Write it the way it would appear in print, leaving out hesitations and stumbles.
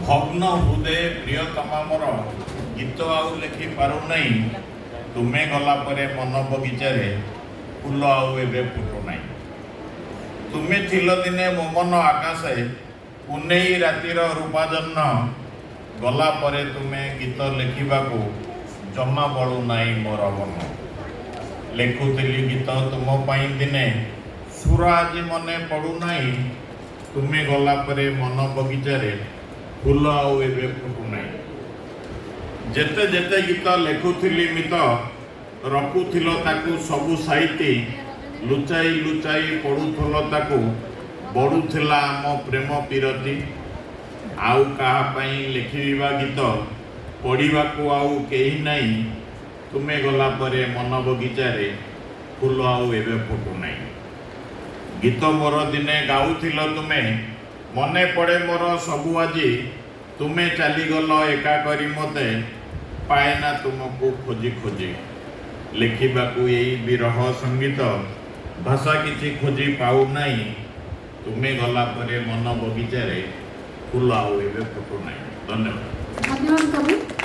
भग्न हृदय प्रियतमा मोर गीत आउ लिखि पारु नहीं तुमे गला परे मन बगीचारे फूल आउ एबे फुटु नहीं तुमे थिल दिने मो मन आकाशे पुनेई रातिर रूपाजन्न गला परे तुमे गीत लिखिबाकू जमा बळु नहीं मोर मन लेखुथिली गीत तुम पाई दिने सुर आज मने पड़ू नहीं तुमे गला परे मन बगीचारे फूल आउ एबे फुटु नहीं जेते जेते गीत लेखुथिली मित रखुथिल ताकू सबु साहित्य लुचाई लुचाई पढ़ुथल ताकू बढ़ुथिला आम प्रेम पीरती आउ कहा पई लिखिबा गीत पढ़िबाकू आउ केही नहीं तुमे गला परे मन बगीचारे फूल आउ एबे फुटु नहीं गीत मोर दिने गाउथिल तुमे मने पड़े मोर सबु आजी तुमे चलीगल एका करी मते पाएना तुमको खोजी खोजी लिखिबाकू यही विरह संगीत भाषा किछि खोजी पाऊ नहीं तुमे गला परे मन बगीचारे फूल आउ एबे फुटु नहीं। धन्यवाद। धन्यवाद कवि।